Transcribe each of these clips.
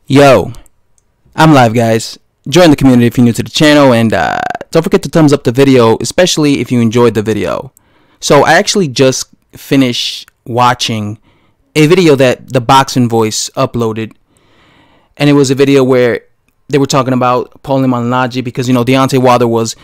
Yo, I'm live, guys. Join the community if you're new to the channel, and don't forget to thumbs up the video, especially if you enjoyed the video. So I actually just finished watching a video that the Boxing Voice uploaded, and it was a video where they were talking about Paulie because, Deontay Wilder was,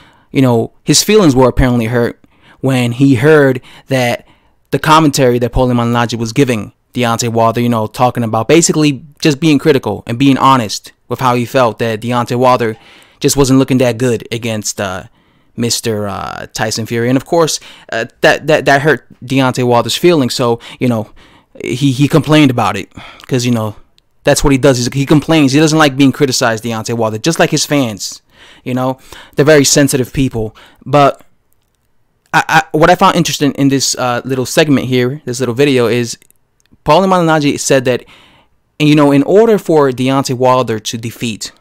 his feelings were apparently hurt when he heard that the commentary that Paulie was giving Deontay Wilder, talking about basically just being critical and being honest with how he felt that Deontay Wilder just wasn't looking that good against Mr. Tyson Fury. And of course, that hurt Deontay Wilder's feelings. So, he complained about it because, that's what he does. He complains. He doesn't like being criticized, Deontay Wilder, just like his fans. They're very sensitive people. But what I found interesting in this little segment here, this little video, is Paulie said that, in order for Deontay Wilder to defeat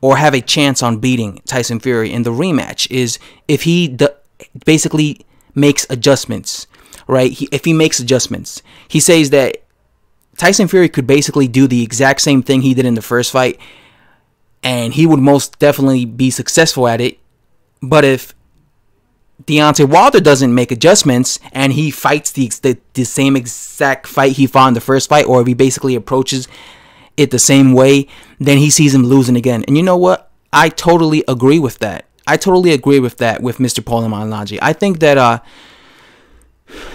or have a chance on beating Tyson Fury in the rematch is if he basically makes adjustments, right? If he makes adjustments. He says that Tyson Fury could basically do the exact same thing he did in the first fight, and he would most definitely be successful at it. But if Deontay Wilder doesn't make adjustments and he fights the same exact fight he fought in the first fight, or if he basically approaches it the same way, then he sees him losing again. And you know what? I totally agree with that. I totally agree with that with Mr. Paulie. I think that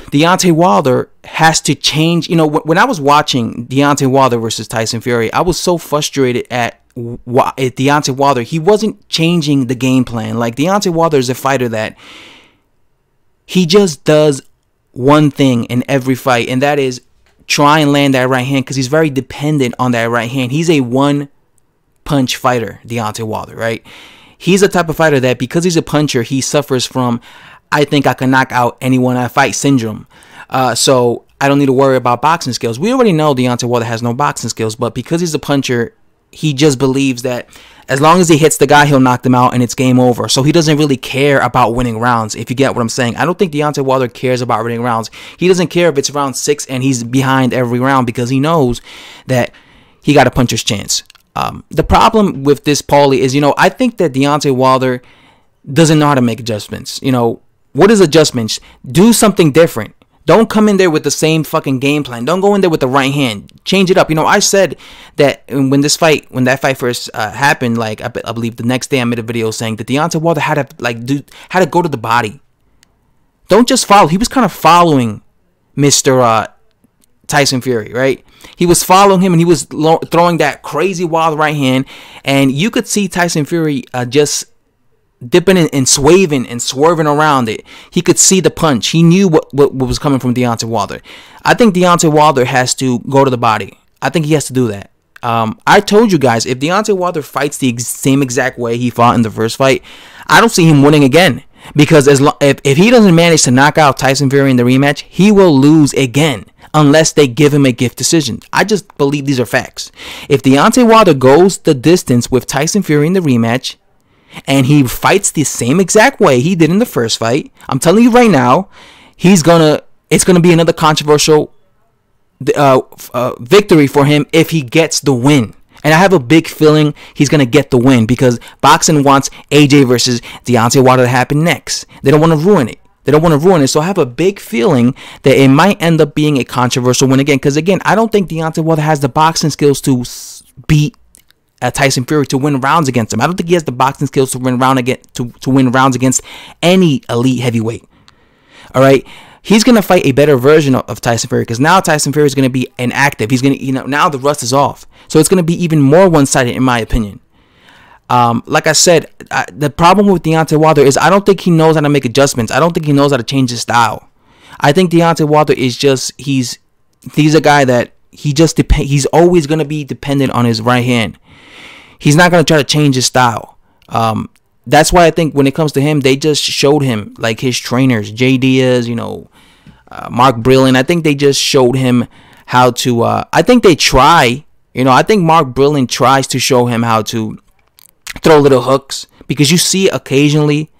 Deontay Wilder has to change. When I was watching Deontay Wilder versus Tyson Fury, I was so frustrated at Deontay Wilder. He wasn't changing the game plan. Like, Deontay Wilder is a fighter that he just does one thing in every fight, and that is try and land that right hand, because he's very dependent on that right hand. He's a one-punch fighter, Deontay Wilder, right? He's a type of fighter that, because he's a puncher, he suffers from, I think I can knock out anyone I fight syndrome. So I don't need to worry about boxing skills. We already know Deontay Wilder has no boxing skills, but because he's a puncher, he just believes that as long as he hits the guy, he'll knock them out and it's game over. So he doesn't really care about winning rounds, if you get what I'm saying. I don't think Deontay Wilder cares about winning rounds. He doesn't care if it's round 6 and he's behind every round, because he knows that he got a puncher's chance. The problem with this Paulie is, I think that Deontay Wilder doesn't know how to make adjustments. What is adjustments? Do something different. Don't come in there with the same fucking game plan. Don't go in there with the right hand. Change it up. I said that when that fight first happened, like I believe the next day I made a video saying that Deontay Wilder had to go to the body. Don't just follow. He was kind of following Mr. Tyson Fury, right? He was following him, and he was throwing that crazy wild right hand, and you could see Tyson Fury just dipping and swaving and swerving around it. He could see the punch. He knew what was coming from Deontay Wilder. I think Deontay Wilder has to go to the body. I think he has to do that. I told you guys, if Deontay Wilder fights the same exact way he fought in the first fight, I don't see him winning again. Because if he doesn't manage to knock out Tyson Fury in the rematch, he will lose again unless they give him a gift decision. I just believe these are facts. If Deontay Wilder goes the distance with Tyson Fury in the rematch, and he fights the same exact way he did in the first fight, I'm telling you right now, it's gonna be another controversial victory for him if he gets the win. And I have a big feeling he's gonna get the win, because boxing wants AJ versus Deontay Wilder to happen next. They don't want to ruin it. So I have a big feeling that it might end up being a controversial win again. Because again, I don't think Deontay Wilder has the boxing skills to beat Tyson Fury, to win rounds against him. I don't think he has the boxing skills to win rounds against any elite heavyweight. All right, he's gonna fight a better version of Tyson Fury, because now Tyson Fury is gonna be inactive. He's gonna, now the rust is off, so it's gonna be even more one-sided, in my opinion. Like I said, the problem with Deontay Wilder is I don't think he knows how to make adjustments. I don't think he knows how to change his style. I think Deontay Wilder is just he's a guy that he's always gonna be dependent on his right hand. He's not going to try to change his style. That's why I think when it comes to him, they just showed him, like his trainers, Jay Diaz, Mark Brilliant. I think they just showed him how to, I think they try, I think Mark Brilliant tries to show him how to throw little hooks, because you see occasionally,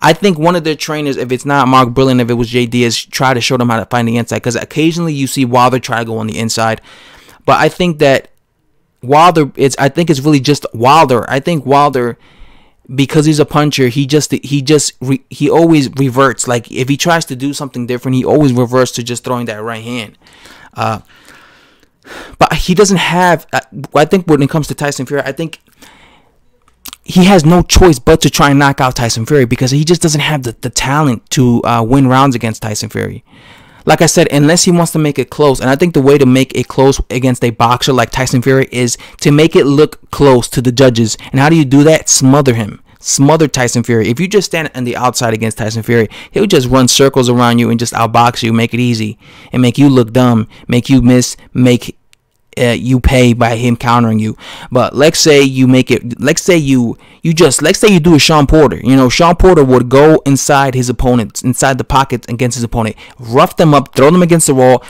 I think one of their trainers, if it's not Mark Brilliant, if it was Jay Diaz, try to show them how to find the inside, because occasionally you see Wilder try to go on the inside. But I think that Wilder, I think it's really just Wilder. I think Wilder, because he's a puncher, he always reverts. Like if he tries to do something different, he always reverts to just throwing that right hand. But he doesn't have. I think when it comes to Tyson Fury, I think he has no choice but to try and knock out Tyson Fury, because he just doesn't have the talent to win rounds against Tyson Fury. Like I said, unless he wants to make it close. And I think the way to make it close against a boxer like Tyson Fury is to make it look close to the judges. And how do you do that? Smother him. Smother Tyson Fury. If you just stand on the outside against Tyson Fury, he'll just run circles around you and just outbox you, make it easy, and make you look dumb, make you miss, make you pay by him countering you. But let's say you make it, let's say you do a Sean Porter. You know, Sean Porter would go inside his opponents, inside the pockets against his opponent, rough them up, throw them against the wall,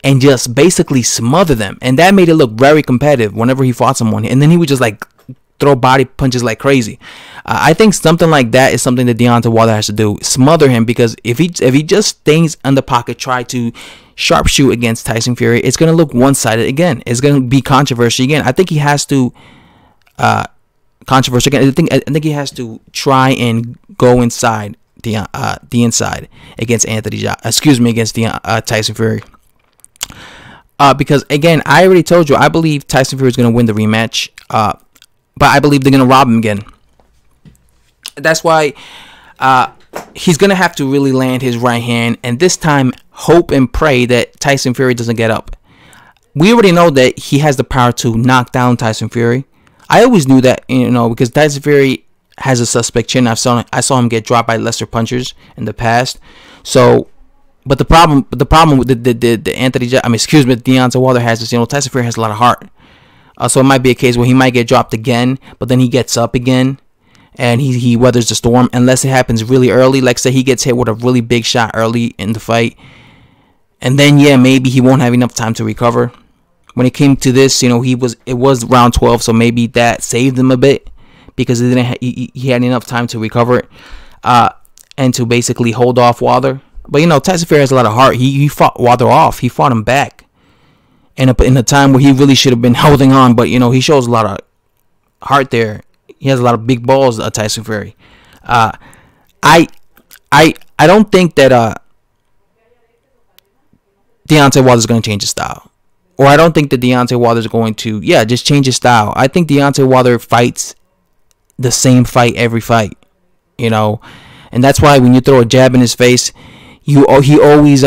and just basically smother them. And that made it look very competitive whenever he fought someone. And then he would just like throw body punches like crazy. I think something like that is something that Deontay Wilder has to do. Smother him, because if he just stays in the pocket, try to sharpshoot against Tyson Fury, it's going to look one-sided again. It's going to be controversy again. I think he has to controversy again. I think he has to try and go inside the inside against against Tyson Fury. Because again, I already told you, I believe Tyson Fury is going to win the rematch. But I believe they're going to rob him again. That's why he's going to have to really land his right hand, and this time hope and pray that Tyson Fury doesn't get up. We already know that he has the power to knock down Tyson Fury. I always knew that, you know, because Tyson Fury has a suspect chin. I saw him get dropped by lesser punchers in the past. So, but the problem with Deontay Wilder has is, you know, Tyson Fury has a lot of heart. So it might be a case where he might get dropped again, but then he gets up again, and he weathers the storm, unless it happens really early. Like say he gets hit with a really big shot early in the fight, and then yeah, maybe he won't have enough time to recover. When it came to this, you know, it was round 12, so maybe that saved him a bit, because he had enough time to recover it, and to basically hold off Wilder. But you know, Tyson Fury has a lot of heart. He fought Wilder off. He fought him back. In a time where he really should have been holding on, but you know, he shows a lot of heart there. He has a lot of big balls, Tyson Fury. I don't think that Deontay Wilder is going to change his style, or I don't think that Deontay Wilder is going to just change his style. I think Deontay Wilder fights the same fight every fight, you know, and that's why when you throw a jab in his face, he always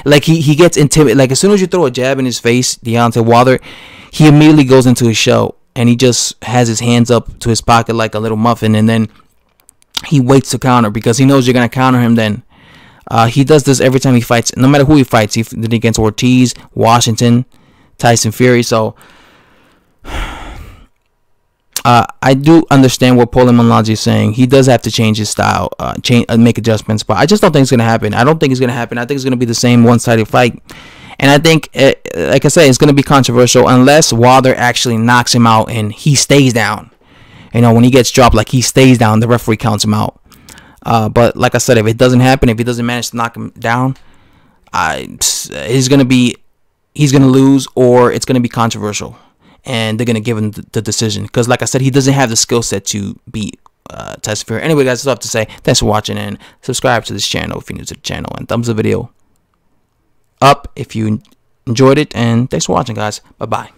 like he gets intimidated. Like as soon as you throw a jab in his face, Deontay Wilder, he immediately goes into his shell, and he just has his hands up to his pocket like a little muffin, and then he waits to counter, because he knows you're gonna counter him. Then he does this every time he fights, no matter who he fights. He did it against Ortiz, Washington, Tyson Fury. So I do understand what Paulie is saying. He does have to change his style, make adjustments, but I just don't think it's going to happen. I don't think it's going to happen. I think it's going to be the same one-sided fight. And I think, like I said, it's going to be controversial unless Wilder actually knocks him out and he stays down. You know, when he gets dropped, like he stays down, the referee counts him out. But like I said, if it doesn't happen, if he doesn't manage to knock him down, he's going to lose, or it's going to be controversial. And they're going to give him the decision, because like I said, he doesn't have the skill set to beat Tyson Fury. Anyway, guys, that's all I have to say. Thanks for watching, and subscribe to this channel if you're new to the channel, and thumbs the video up if you enjoyed it, and thanks for watching, guys. Bye-bye.